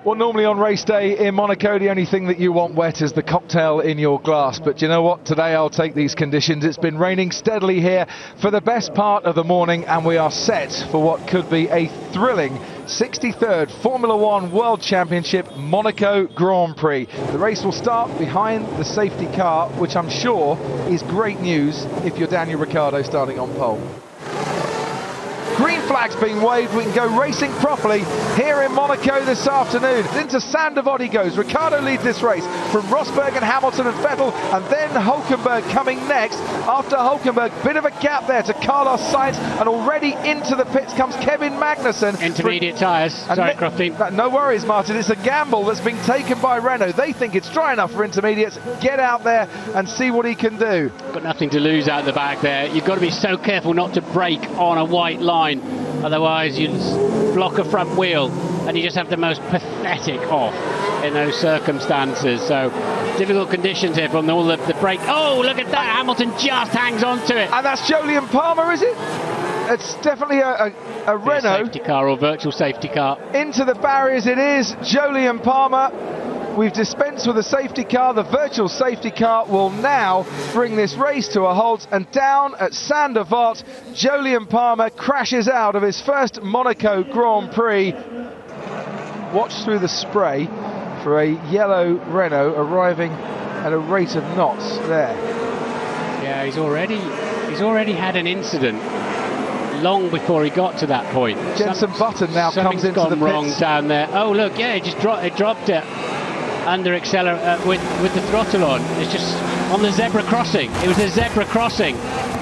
Well, normally on race day in Monaco, the only thing that you want wet is the cocktail in your glass. But you know what? Today I'll take these conditions. It's been raining steadily here for the best part of the morning, and we are set for what could be a thrilling 63rd Formula One World Championship Monaco Grand Prix. The race will start behind the safety car, which I'm sure is great news if you're Daniel Ricciardo starting on pole. Green flag's been waved, we can go racing properly here in Monaco this afternoon. Into Saint-Devote he goes. Ricciardo leads this race from Rosberg and Hamilton and Vettel, and then Hulkenberg coming next. After Hulkenberg, bit of a gap there to Carlos Sainz, and already into the pits comes Kevin Magnussen. Intermediate tyres, sorry Crofty. No worries, Martin, it's a gamble that's been taken by Renault. They think it's dry enough for intermediates. Get out there and see what he can do. Got nothing to lose out the back there. You've got to be so careful not to brake on a white line. Otherwise you block a front wheel and you just have the most pathetic off in those circumstances. So difficult conditions here from all the brake. Oh, look at that, Hamilton just hangs on to it. And that's Jolyon Palmer, is it? It's definitely a Renault. Safety car or virtual safety car. Into the barriers it is, Jolyon Palmer. We've dispensed with the safety car. The virtual safety car will now bring this race to a halt, and down at Saint-Devote, Jolyon Palmer crashes out of his first Monaco Grand Prix. Watch through the spray for a yellow Renault arriving at a rate of knots there. Yeah, he's already had an incident long before he got to that point. Jenson Button now comes into the pits. Wrong down there. Oh look, yeah, it dropped it under with the throttle on. It's just on the zebra crossing. It was a zebra crossing,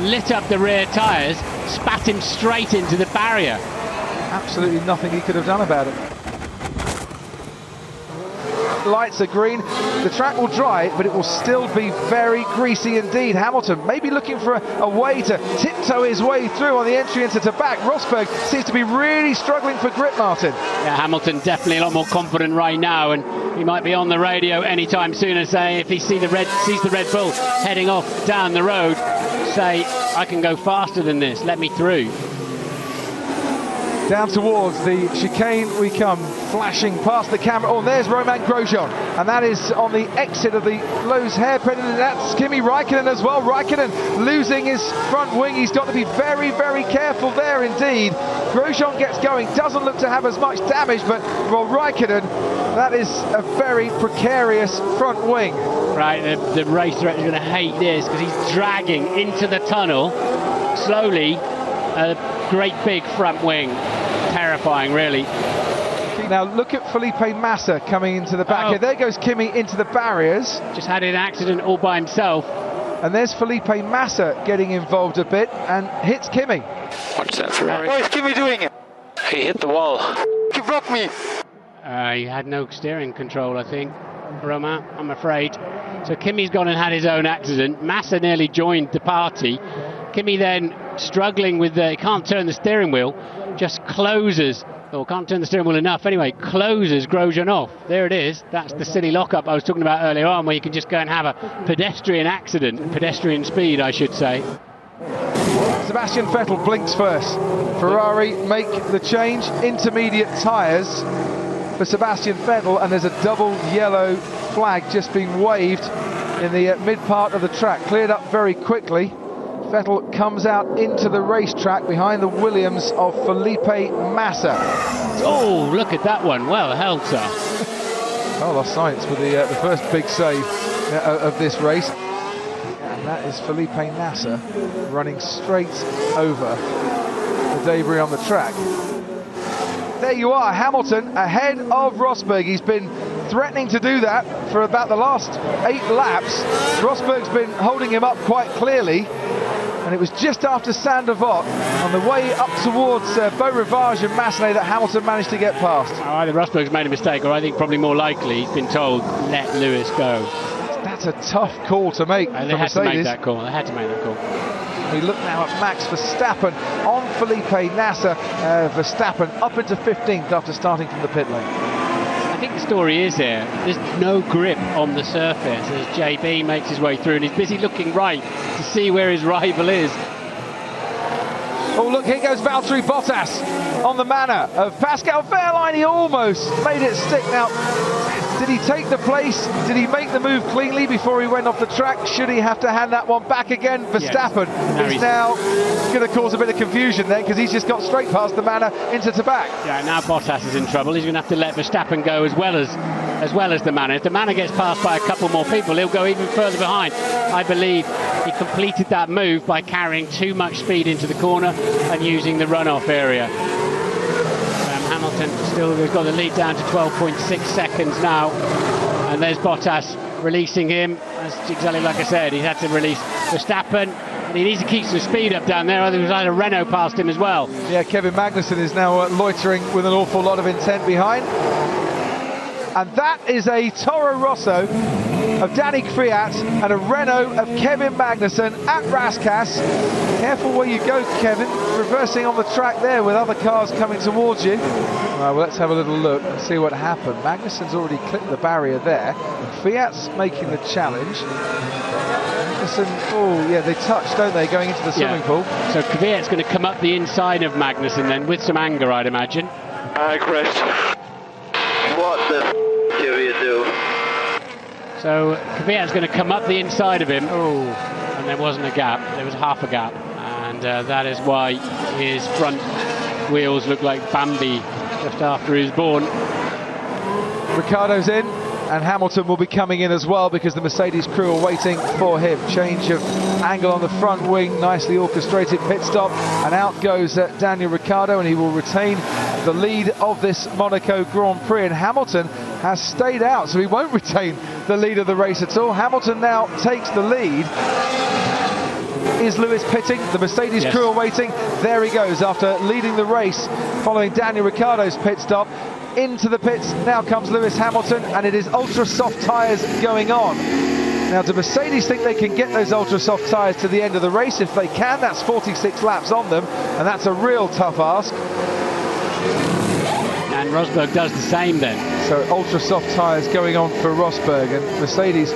lit up the rear tyres, spat him straight into the barrier. Absolutely nothing he could have done about it. Lights are green, the track will dry, but it will still be very greasy indeed. Hamilton maybe looking for a way to tiptoe his way through on the entry into the back. Rosberg seems to be really struggling for grip, Martin. Yeah, Hamilton definitely a lot more confident right now, and he might be on the radio anytime soon and say, if he sees the Red Bull heading off down the road, say, I can go faster than this, let me through. Down towards the chicane we come, flashing past the camera. Oh, and there's Romain Grosjean, and that is on the exit of the Lowe's hairpin, and that's Kimi Räikkönen as well. Räikkönen losing his front wing. He's got to be very, very careful there indeed. Grosjean gets going, doesn't look to have as much damage, but well, Räikkönen, that is a very precarious front wing. Right, the race director is going to hate this because he's dragging into the tunnel slowly a great big front wing. Terrifying, really. Now look at Felipe Massa coming into the back here. There goes Kimi into the barriers. Just had an accident all by himself. And there's Felipe Massa getting involved a bit and hits Kimi. What's that, Ferrari? What is Kimi doing? He hit the wall. He broke me. He had no steering control, I think, Romain, I'm afraid. So Kimi's gone and had his own accident. Massa nearly joined the party. Kimi then struggling with he can't turn the steering wheel, just closes, or can't turn the steering wheel enough anyway, closes Grosjean off. There it is. That's the silly lockup I was talking about earlier on, where you can just go and have a pedestrian accident, pedestrian speed I should say. Sebastian Vettel blinks first. Ferrari make the change, intermediate tyres for Sebastian Vettel, and there's a double yellow flag just being waved in the mid part of the track, cleared up very quickly. Vettel comes out into the racetrack behind the Williams of Felipe Massa. Oh, look at that one. Well held, sir. Carlos Sainz with the first big save of this race. And that is Felipe Massa running straight over the debris on the track. There you are, Hamilton ahead of Rosberg. He's been threatening to do that for about the last 8 laps. Rosberg's been holding him up quite clearly. And it was just after Saint-Devote, on the way up towards Beau Rivage and Massenet, that Hamilton managed to get past. Oh, either Rosberg's made a mistake, or I think probably more likely he's been told, let Lewis go. That's a tough call to make. They had to make that call. They had to make that call. We look now at Max Verstappen on Felipe Massa. Verstappen up into 15th after starting from the pit lane. I think the story is here, there's no grip on the surface as JB makes his way through, and he's busy looking right to see where his rival is. Oh look, here goes Valtteri Bottas. on the manner of Pascal Wehrlein. He almost made it stick. Now, did he take the place? Did he make the move cleanly before he went off the track? Should he have to hand that one back again? Verstappen is now going to cause a bit of confusion there, because he's just got straight past the manner into Tabak. Yeah, now Bottas is in trouble. He's going to have to let Verstappen go as well as the manner. If the manner gets passed by a couple more people, he'll go even further behind. I believe he completed that move by carrying too much speed into the corner and using the runoff area. Hamilton still has got the lead down to 12.6 seconds now, and there's Bottas releasing him. That's exactly like I said, he had to release Verstappen, and he needs to keep some speed up down there, otherwise either Renault passed him as well. Yeah, Kevin Magnussen is now loitering with an awful lot of intent behind. And that is a Toro Rosso of Danny Kvyat and a Renault of Kevin Magnussen at Rascasse. Careful where you go, Kevin. Reversing on the track there with other cars coming towards you. Well, let's have a little look and see what happened. Magnussen's already clipped the barrier there. Kvyat's making the challenge. Magnussen, oh yeah, they touch, don't they, going into the swimming pool? So Kvyat's going to come up the inside of Magnussen then, with some anger, I'd imagine. I crashed. What the f*** do you do? So Kvyat's going to come up the inside of him. Oh, and there wasn't a gap. There was half a gap, and that is why his front wheels look like Bambi just after he was born. Ricciardo's in, and Hamilton will be coming in as well, because the Mercedes crew are waiting for him. Change of angle on the front wing, nicely orchestrated pit stop, and out goes Daniel Ricciardo, and he will retain the lead of this Monaco Grand Prix. And Hamilton has stayed out, so he won't retain the lead of the race at all. Hamilton now takes the lead. Is Lewis pitting? The Mercedes crew are waiting. There he goes after leading the race following Daniel Ricciardo's pit stop. Into the pits now comes Lewis Hamilton, and it is ultra soft tyres going on. Now, do Mercedes think they can get those ultra soft tyres to the end of the race? If they can, that's 46 laps on them, and that's a real tough ask. And Rosberg does the same then. So ultra soft tyres going on for Rosberg, and Mercedes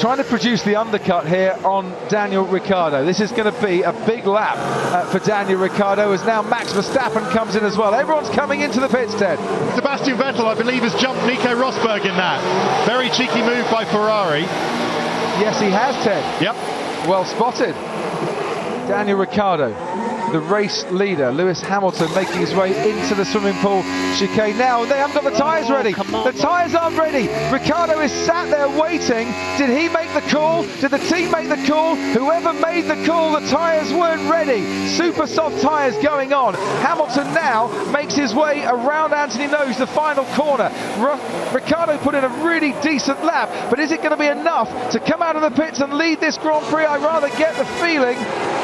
trying to produce the undercut here on Daniel Ricciardo. This is going to be a big lap for Daniel Ricciardo, as now Max Verstappen comes in as well. Everyone's coming into the pits, Ted. Sebastian Vettel, I believe, has jumped Nico Rosberg in that. Very cheeky move by Ferrari. Yes, he has, Ted. Yep. Well spotted. Daniel Ricciardo, the race leader. Lewis Hamilton making his way into the swimming pool chicane now. They haven't got the tyres ready. The tyres aren't ready. Ricciardo is sat there waiting. Did he make the call? Did the team make the call? Whoever made the call, the tyres weren't ready. Super soft tyres going on. Hamilton now makes his way around Anthony Nose, the final corner. Ricciardo put in a really decent lap, but is it going to be enough to come out of the pits and lead this Grand Prix? I rather get the feeling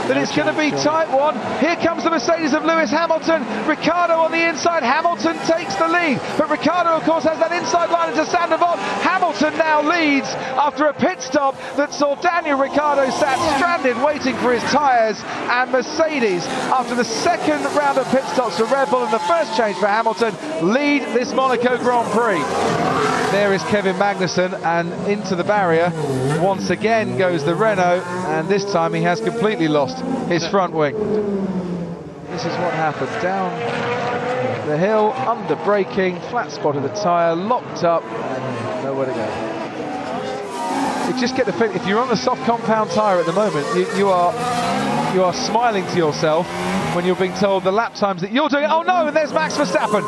that it's going to be tight one. Here comes the Mercedes of Lewis Hamilton. Ricciardo on the inside. Hamilton takes the lead, but Ricciardo of course has that inside line into Sandoval. Hamilton now leads after a pit stop that saw Daniel Ricciardo sat stranded waiting for his tyres, and Mercedes, after the second round of pit stops for Red Bull and the first change for Hamilton, lead this Monaco Grand Prix. There is Kevin Magnussen, and into the barrier once again goes the Renault, and this time he has completely lost his front wing. This is what happens. Down the hill, under braking, flat spot of the tyre, locked up, and nowhere to go. You just get the feeling, if you're on the soft compound tyre at the moment, you are smiling to yourself when you're being told the lap times that you're doing. Oh no, and there's Max Verstappen,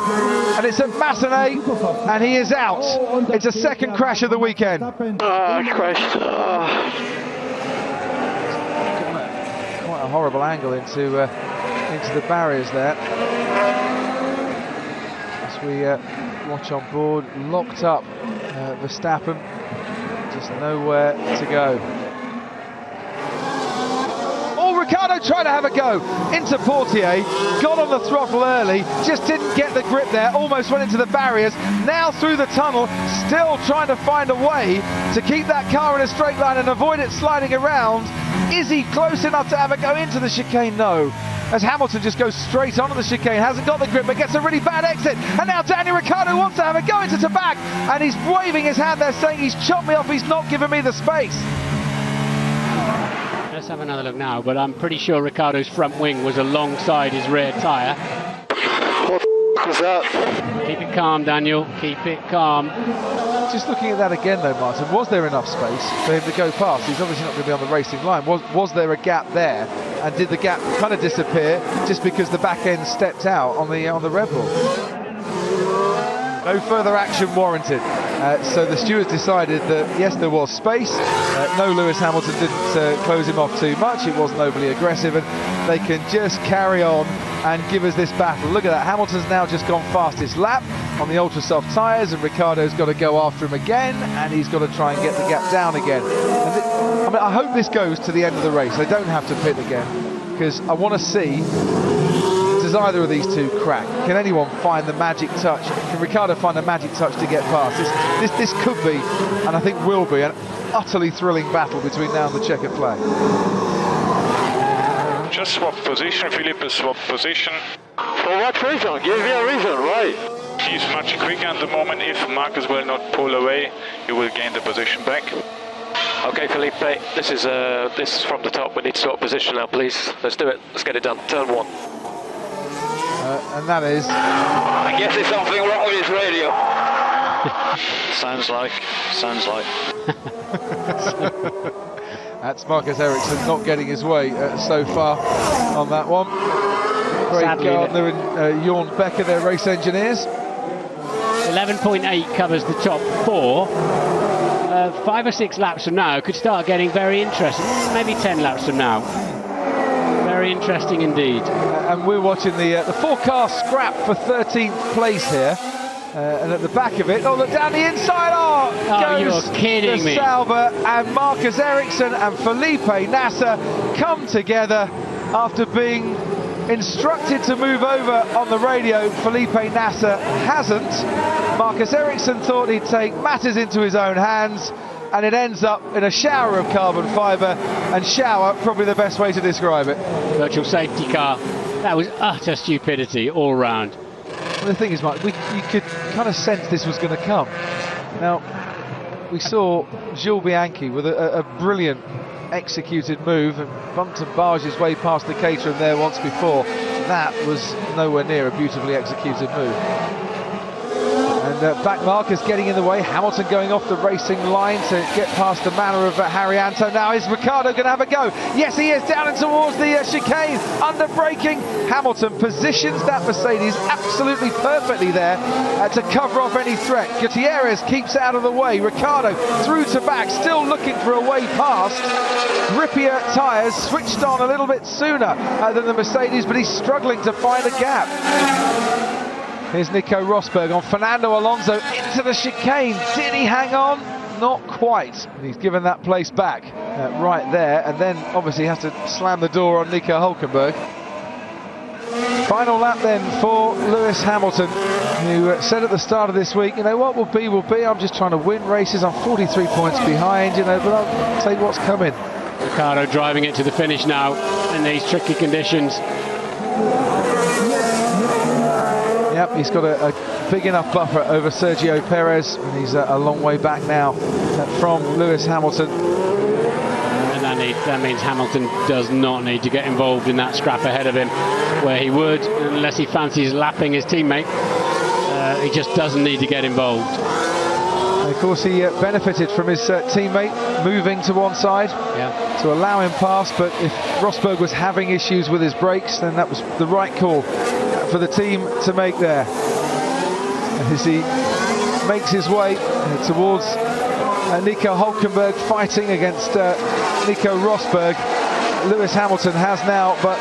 and it's at Massenet, and he is out. It's a second crash of the weekend. I crashed. Quite a horrible angle into the barriers there. As we watch on board, locked up Verstappen, just nowhere to go. Ricciardo trying to have a go into Portier, got on the throttle early, just didn't get the grip there, almost went into the barriers, now through the tunnel, still trying to find a way to keep that car in a straight line and avoid it sliding around. Is he close enough to have a go into the chicane? No. As Hamilton just goes straight onto the chicane, hasn't got the grip, but gets a really bad exit. And now Daniel Ricciardo wants to have a go into Tabak, and he's waving his hand there saying he's chopped me off, he's not giving me the space. Let's have another look now, but I'm pretty sure Ricciardo's front wing was alongside his rear tyre. What's up? Keep it calm, Daniel. Keep it calm. Just looking at that again though, Martin, was there enough space for him to go past? He's obviously not going to be on the racing line. Was there a gap there? And did the gap kind of disappear just because the back end stepped out on the Red Bull? No further action warranted. So the stewards decided that yes, there was space. No, Lewis Hamilton didn't close him off too much. It was nobly aggressive, and they can just carry on and give us this battle. Look at that. Hamilton's now just gone fastest lap on the ultra soft tyres, and Ricciardo's got to go after him again, and he's got to try and get the gap down again. And I hope this goes to the end of the race. They don't have to pit again, because I want to see, does either of these two crack? Can anyone find the magic touch? Can Ricciardo find the magic touch to get past? This could be, and I think will be, an utterly thrilling battle between now and the checkered flag. Just swap position, Felipe, swap position. For what reason? Give me a reason, why? He's much quicker at the moment. If Marcus will not pull away, you will gain the position back. Okay, Felipe, this is from the top. We need to sort position now, please. Let's do it. Let's get it done. Turn one. And that is... I guess there's something wrong with his radio. Sounds like. That's Marcus Ericsson not getting his way so far on that one. Craig Gardner and Jorn Becker, their race engineers. 11.8 covers the top 4. 5 or 6 laps from now could start getting very interesting. Maybe 10 laps from now. Very interesting indeed. And we're watching the forecast scrap for 13th place here. And at the back of it, look down the inside, goes you're kidding me. Sauber, and Marcus Ericsson and Felipe Nasser come together after being instructed to move over on the radio. Felipe Nasser hasn't. Marcus Ericsson thought he'd take matters into his own hands, and it ends up in a shower of carbon fibre, and shower, probably the best way to describe it. Virtual safety car. That was utter stupidity all round. The thing is, Mike, you could kind of sense this was going to come. Now, we saw Jules Bianchi with a brilliant executed move and bumped and barged his way past the Caterham there once before. That was nowhere near a beautifully executed move. And back Marcus getting in the way. Hamilton going off the racing line to get past the manner of Harry Anto. Now is Ricciardo going to have a go? Yes, he is, down and towards the chicane, under braking. Hamilton positions that Mercedes absolutely perfectly there to cover off any threat. Gutierrez keeps out of the way. Ricciardo through to back, still looking for a way past. Grippier tyres, switched on a little bit sooner than the Mercedes, but he's struggling to find a gap. Here's Nico Rosberg on Fernando Alonso into the chicane. Did he hang on? Not quite. And he's given that place back right there, and then obviously has to slam the door on Nico Hülkenberg. Final lap then for Lewis Hamilton, who said at the start of this week, you know, what will be, I'm just trying to win races. I'm 43 points behind, you know, but I'll take what's coming. Ricciardo driving it to the finish now in these tricky conditions. Yep, he's got a big enough buffer over Sergio Perez, and he's a long way back now from Lewis Hamilton. And that means Hamilton does not need to get involved in that scrap ahead of him, where he would, unless he fancies lapping his teammate. He just doesn't need to get involved. And of course, he benefited from his teammate moving to one side to allow him past, but if Rosberg was having issues with his brakes, then that was the right call for the team to make there. As he makes his way towards Nico Hülkenberg, fighting against Nico Rosberg. Lewis Hamilton has now but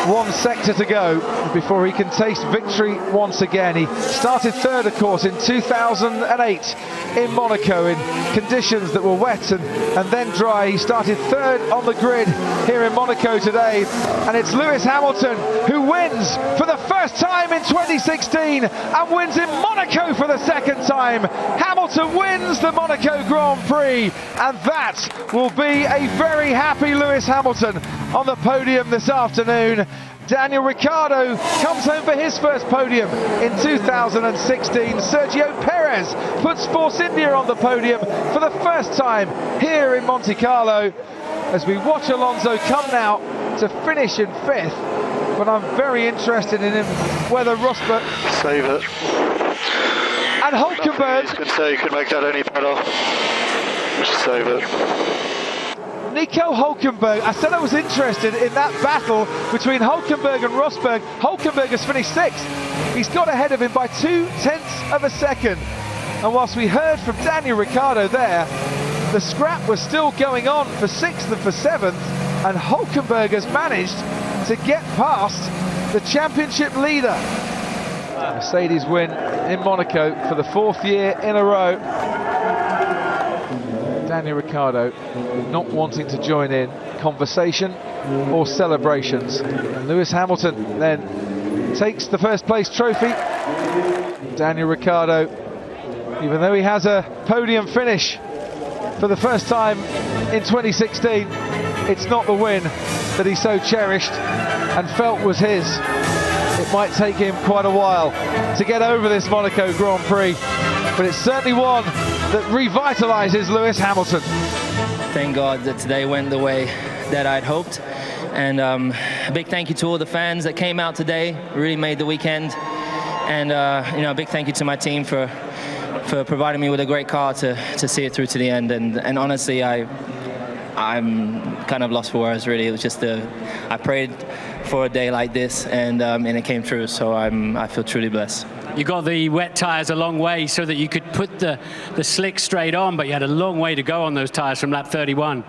one sector to go before he can taste victory once again. He started third, of course, in 2008 in Monaco in conditions that were wet and then dry. He started third on the grid here in Monaco today, and it's Lewis Hamilton who wins for the first time in 2016 and wins in Monaco for the second time. Hamilton wins the Monaco Grand Prix, and that will be a very happy Lewis Hamilton on the podium this afternoon. Daniel Ricciardo comes home for his first podium in 2016. Sergio Perez puts Force India on the podium for the first time here in Monte Carlo, as we watch Alonso come now to finish in 5th. but I'm very interested in him, whether Rosberg... Save it. And Hulkenberg... He's going to say you could make that any better. Just save it. Nico Hulkenberg, I said I was interested in that battle between Hulkenberg and Rosberg. Hulkenberg has finished 6th. He's got ahead of him by 0.2 of a second. And whilst we heard from Daniel Ricciardo there, the scrap was still going on for 6th and for 7th, and Hulkenberg has managed to get past the championship leader. Mercedes win in Monaco for the 4th year in a row. Daniel Ricciardo not wanting to join in conversation or celebrations. And Lewis Hamilton then takes the first place trophy. Daniel Ricciardo, even though he has a podium finish for the first time in 2016, it's not the win that he so cherished and felt was his. It might take him quite a while to get over this Monaco Grand Prix, but it's certainly one that revitalises Lewis Hamilton. Thank God that today went the way that I'd hoped, and a big thank you to all the fans that came out today. Really made the weekend, and you know, a big thank you to my team for providing me with a great car to see it through to the end. And honestly, I'm kind of lost for words, really. It was just I prayed for a day like this, and it came true, so I feel truly blessed. You got the wet tyres a long way so that you could put the slick straight on, but you had a long way to go on those tyres from lap 31.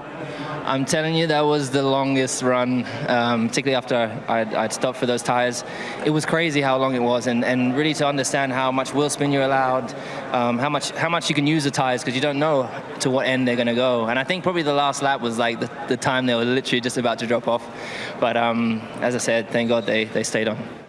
I'm telling you, that was the longest run, particularly after I'd stopped for those tyres. It was crazy how long it was, and really to understand how much wheel spin you're allowed, how much you can use the tyres, because you don't know to what end they're going to go. And I think probably the last lap was like the time they were literally just about to drop off. But as I said, thank God they stayed on.